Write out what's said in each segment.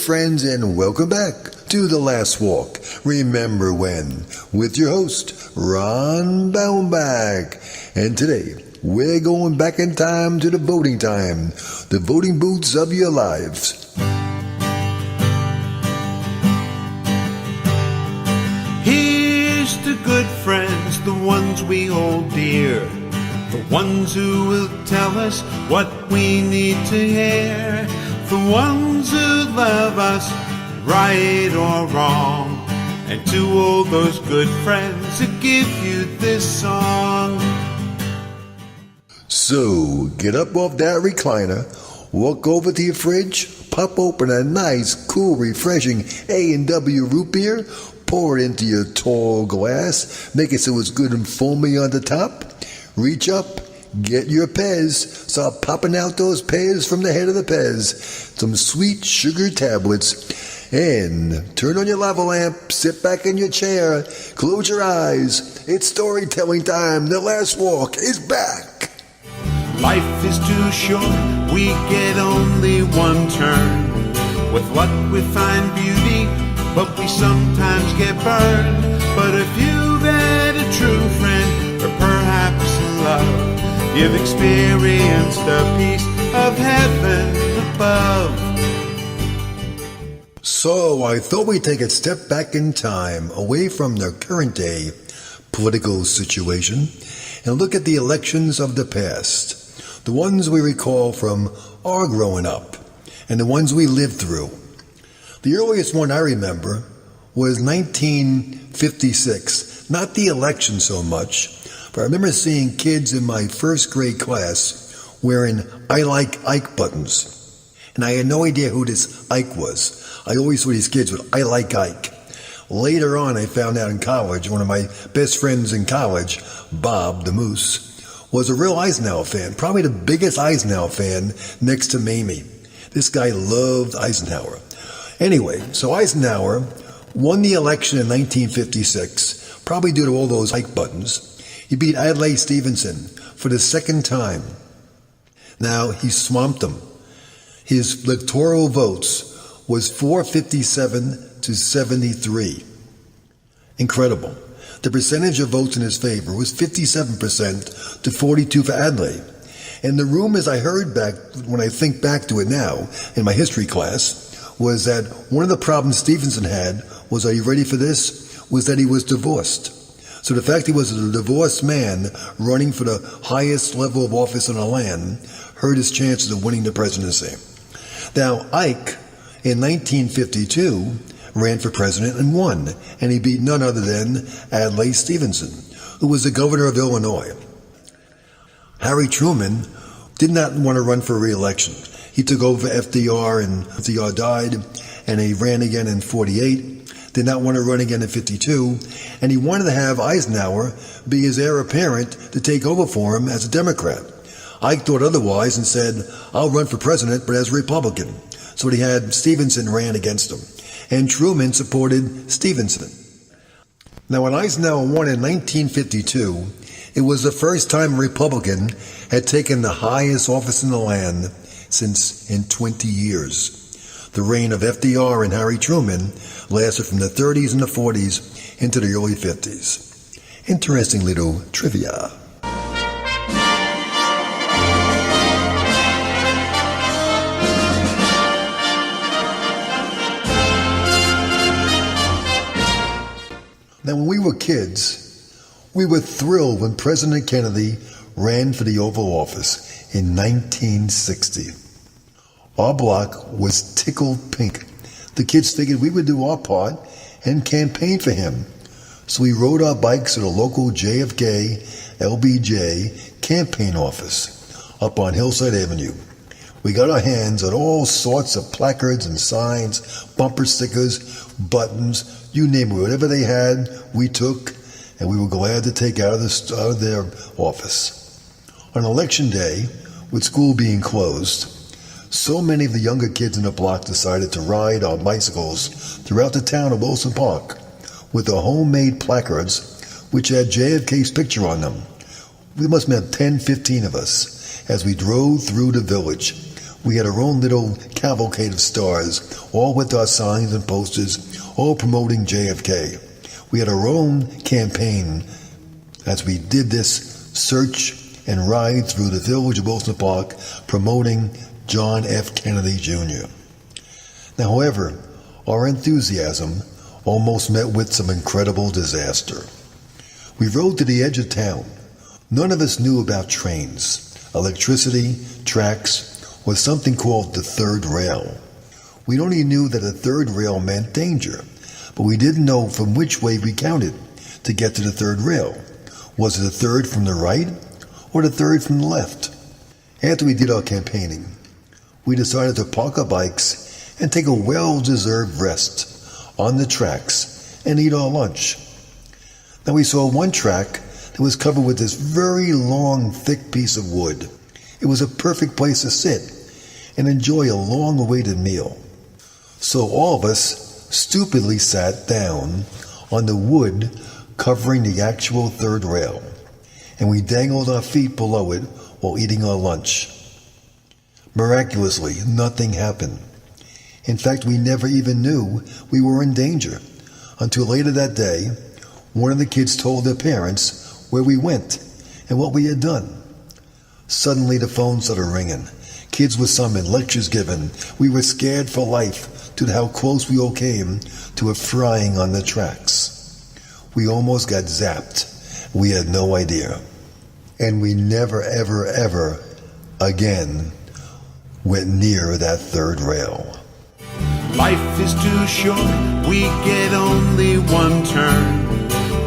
friends, and welcome back to The Last Walk. Remember when? With your host, Ron Baumbach. And today, we're going back in time to the voting booths of your lives. Here's to good friends, the ones we hold dear, the ones who will tell us what we need to hear, the ones who love us, right or wrong, and to all those good friends that give you this song. So, get up off that recliner, walk over to your fridge, pop open a nice, cool, refreshing A&W root beer, pour it into your tall glass, make it so it's good and foamy on the top, reach up, get your Pez, start popping out those Pez from the head of the Pez, some sweet sugar tablets, and turn on your lava lamp, sit back in your chair, close your eyes, it's storytelling time, The Last Walk is back. Life is too short, we get only one turn. With luck we find beauty, but we sometimes get burned. But if you've had a true friend, or perhaps love, you've experienced the peace of heaven above. So I thought we'd take a step back in time, away from the current day political situation, and look at the elections of the past. The ones we recall from our growing up, and the ones we lived through. The earliest one I remember was 1956. Not the election so much, but I remember seeing kids in my first grade class wearing I Like Ike buttons. And I had no idea who this Ike was. I always saw these kids with I Like Ike. Later on, I found out in college, one of my best friends in college, Bob the Moose, was a real Eisenhower fan, probably the biggest Eisenhower fan next to Mamie. This guy loved Eisenhower. Anyway, so Eisenhower won the election in 1956, probably due to all those Ike buttons. He beat Adlai Stevenson for the second time. Now, he swamped him. His electoral votes was 457 to 73. Incredible. The percentage of votes in his favor was 57% to 42 for Adlai. And the rumors I heard back, when I think back to it now, in my history class, was that one of the problems Stevenson had was, are you ready for this, was that he was divorced. So the fact he was a divorced man running for the highest level of office in the land hurt his chances of winning the presidency. Now, Ike, in 1952, ran for president and won, and he beat none other than Adlai Stevenson, who was the governor of Illinois. Harry Truman did not want to run for re-election. He took over FDR, and FDR died, and he ran again in 48, did not want to run again in 52, and he wanted to have Eisenhower be his heir apparent to take over for him as a Democrat. Ike thought otherwise and said, I'll run for president, but as a Republican. So he had Stevenson ran against him, and Truman supported Stevenson. Now, when Eisenhower won in 1952, it was the first time a Republican had taken the highest office in the land since in 20 years. The reign of FDR and Harry Truman lasted from the 30s and the 40s into the early 50s. Interesting little trivia. Now, when we were kids, we were thrilled when President Kennedy ran for the Oval Office in 1960. Our block was tickled pink. The kids figured we would do our part and campaign for him. So we rode our bikes to the local JFK LBJ campaign office up on Hillside Avenue. We got our hands on all sorts of placards and signs, bumper stickers, buttons, you name it, whatever they had, we took, and we were glad to take out of their office. On election day, with school being closed, so many of the younger kids in the block decided to ride on bicycles throughout the town of Wilson Park with their homemade placards, which had JFK's picture on them. We must have 10, 15 of us as we drove through the village We had our own little cavalcade of stars, all with our signs and posters, all promoting JFK. We had our own campaign as we did this search and ride through the village of Wilson Park promoting John F. Kennedy Jr. Now, however, our enthusiasm almost met with some incredible disaster. We rode to the edge of town. None of us knew about trains, electricity, tracks, or something called the third rail. We only knew that the third rail meant danger, but we didn't know from which way we counted to get to the third rail. Was it the third from the right or the third from the left? After we did our campaigning, we decided to park our bikes and take a well-deserved rest on the tracks and eat our lunch. Now we saw one track that was covered with this very long, thick piece of wood. It was a perfect place to sit and enjoy a long-awaited meal. So all of us stupidly sat down on the wood covering the actual third rail, and we dangled our feet below it while eating our lunch. Miraculously, nothing happened. In fact, we never even knew we were in danger until later that day, one of the kids told their parents where we went and what we had done. Suddenly the phone started ringing. Kids were summoned, lectures given. We were scared for life due to how close we all came to a frying on the tracks. We almost got zapped. We had no idea. And we never, ever, ever again went near that third rail. Life is too short, we get only one turn.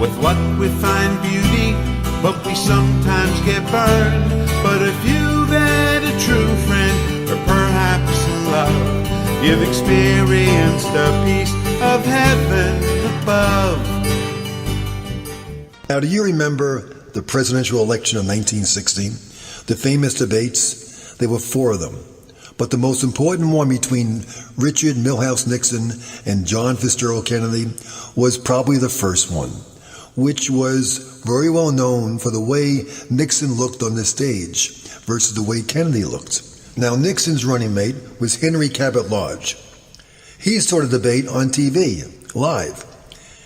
With luck we find beauty, but we sometimes get burned. But if you've had a true friend, or perhaps love, you've experienced a piece of heaven above. Now, do you remember the presidential election of 1960? The famous debates? There were 4 of them. But the most important one between Richard Milhouse Nixon and John Fitzgerald Kennedy was probably the first one, which was very well known for the way Nixon looked on the stage versus the way Kennedy looked. Now, Nixon's running mate was Henry Cabot Lodge. He saw the debate on TV, live.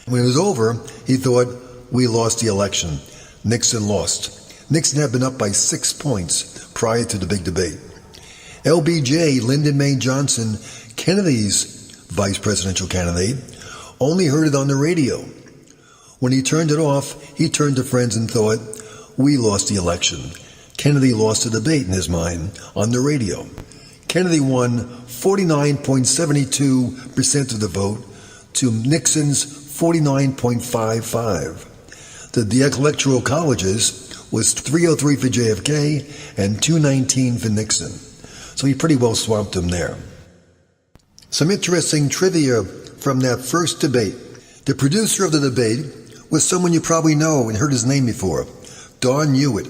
When it was over, he thought, we lost the election. Nixon lost. Nixon had been up by 6 points prior to the big debate. LBJ, Lyndon May Johnson, Kennedy's vice presidential candidate, only heard it on the radio. When he turned it off, he turned to friends and thought, we lost the election. Kennedy lost the debate in his mind on the radio. Kennedy won 49.72% of the vote to Nixon's 49.55. The electoral colleges was 303 for JFK and 219 for Nixon. So he pretty well swamped him there. Some interesting trivia from that first debate. The producer of the debate was someone you probably know and heard his name before, Don Hewitt,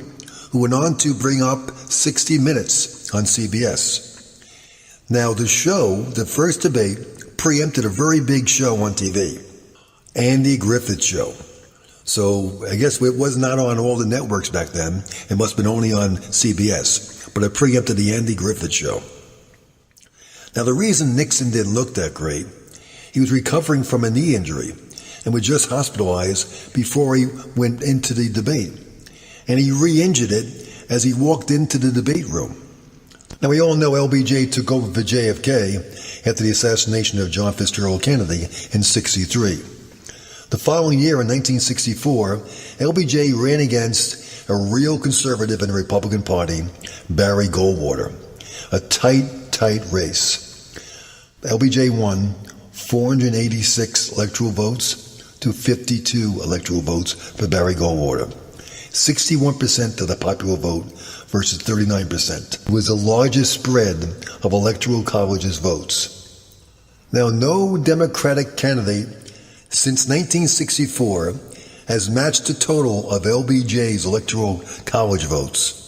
who went on to bring up 60 Minutes on CBS. Now the show, the first debate, preempted a very big show on TV, Andy Griffith Show. So I guess it was not on all the networks back then. It must have been only on CBS. But it preempted the Andy Griffith Show. Now, the reason Nixon didn't look that great, he was recovering from a knee injury and was just hospitalized before he went into the debate. And he re-injured it as he walked into the debate room. Now, we all know LBJ took over for JFK after the assassination of John Fitzgerald Kennedy in '63. The following year, in 1964, LBJ ran against a real conservative in the Republican Party, Barry Goldwater. A tight race. LBJ won 486 electoral votes to 52 electoral votes for Barry Goldwater. 61% of the popular vote versus 39%. It was the largest spread of electoral college's votes. Now, no Democratic candidate since 1964 has matched the total of LBJ's electoral college votes.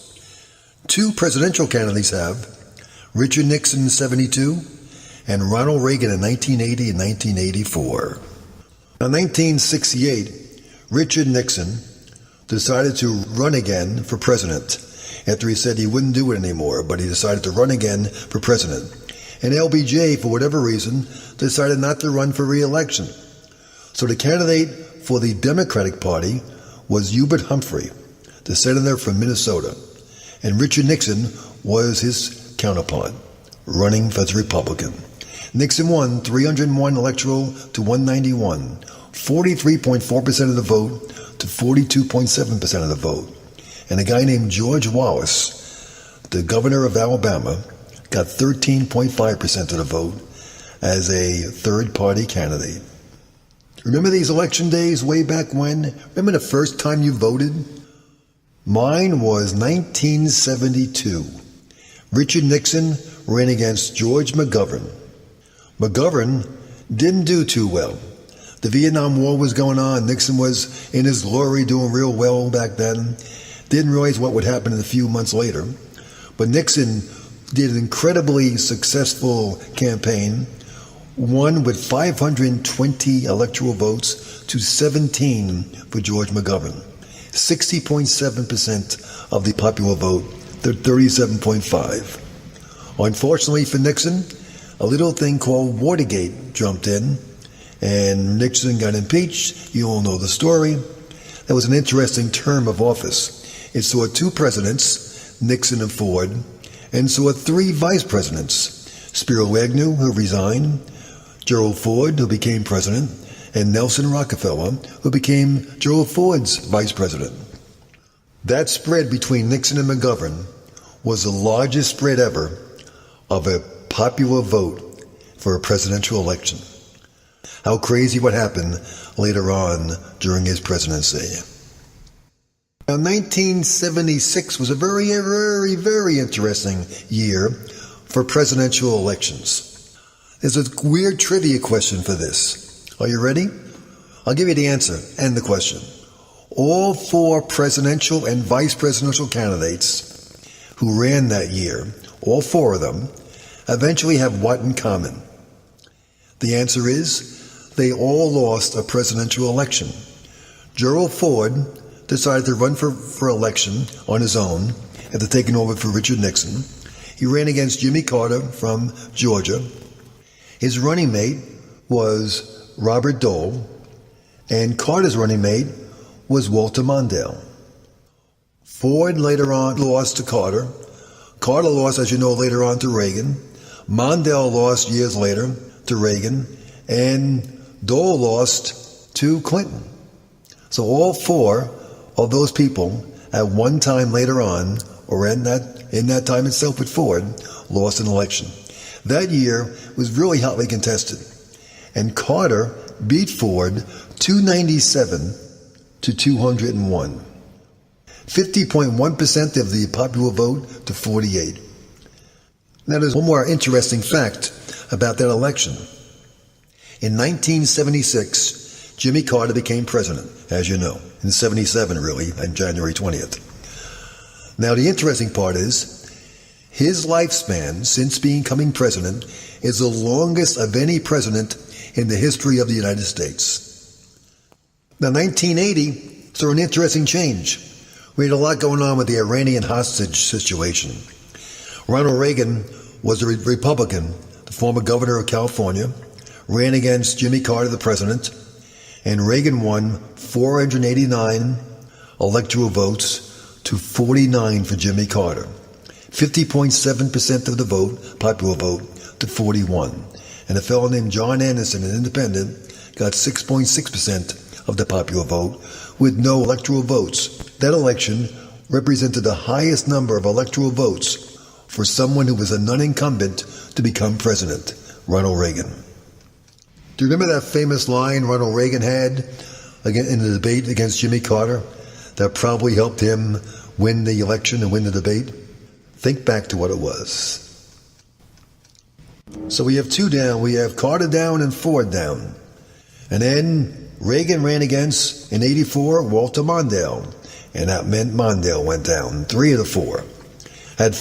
2 presidential candidates have, Richard Nixon in '72 and Ronald Reagan in 1980 and 1984. In 1968, Richard Nixon decided to run again for president, after he said he wouldn't do it anymore, but he decided to run again for president. And LBJ, for whatever reason, decided not to run for re-election. So the candidate for the Democratic Party was Hubert Humphrey, the senator from Minnesota. And Richard Nixon was his counterpart, running as a Republican. Nixon won 301 electoral to 191, 43.4% of the vote to 42.7% of the vote. And a guy named George Wallace, the governor of Alabama, got 13.5% of the vote as a third-party candidate. Remember these election days way back when? Remember the first time you voted? Mine was 1972. Richard Nixon ran against George McGovern. McGovern didn't do too well. The Vietnam War was going on. Nixon was in his glory, doing real well back then. Didn't realize what would happen in a few months later. But Nixon did an incredibly successful campaign, won with 520 electoral votes to 17 for George McGovern. 60.7% of the popular vote to 37.5. Unfortunately for Nixon, a little thing called Watergate jumped in, and Nixon got impeached. You all know the story. That was an interesting term of office. It saw two presidents, Nixon and Ford, and saw three vice presidents, Spiro Agnew, who resigned, Gerald Ford, who became president, and Nelson Rockefeller, who became Gerald Ford's vice president. That spread between Nixon and McGovern was the largest spread ever of a popular vote for a presidential election. How crazy what happened later on during his presidency. Now, 1976 was a very, very, very interesting year for presidential elections. There's a weird trivia question for this. Are you ready? I'll give you the answer and the question. All four presidential and vice presidential candidates who ran that year, all four of them, eventually have what in common? The answer is they all lost a presidential election. Gerald Ford decided to run for election on his own after taking over for Richard Nixon. He ran against Jimmy Carter from Georgia. His running mate was Robert Dole, and Carter's running mate was Walter Mondale. Ford later on lost to Carter. Carter lost, as you know, later on to Reagan. Mondale lost years later to Reagan, and Dole lost to Clinton. So all four of those people at one time later on, or in that time itself with Ford, lost an election. That year was really hotly contested, and Carter beat Ford 297 to 201. 50.1% of the popular vote to 48. Now there's one more interesting fact about that election. In 1976, Jimmy Carter became president, as you know. In 77, really, on January 20th. Now the interesting part is, his lifespan since becoming president is the longest of any president in the history of the United States. Now 1980 saw an interesting change. We had a lot going on with the Iranian hostage situation. Ronald Reagan was a Republican, the former governor of California, ran against Jimmy Carter, the president, and Reagan won 489 electoral votes to 49 for Jimmy Carter. 50.7% of the vote, popular vote, to 41. And a fellow named John Anderson, an independent, got 6.6% of the popular vote with no electoral votes. That election represented the highest number of electoral votes for someone who was a non-incumbent to become president, Ronald Reagan. Do you remember that famous line Ronald Reagan had in the debate against Jimmy Carter that probably helped him win the election and win the debate? Think back to what it was. So we have two down. We have Carter down and Ford down. And then Reagan ran against, in 84, Walter Mondale. And that meant Mondale went down. 3 of the 4 had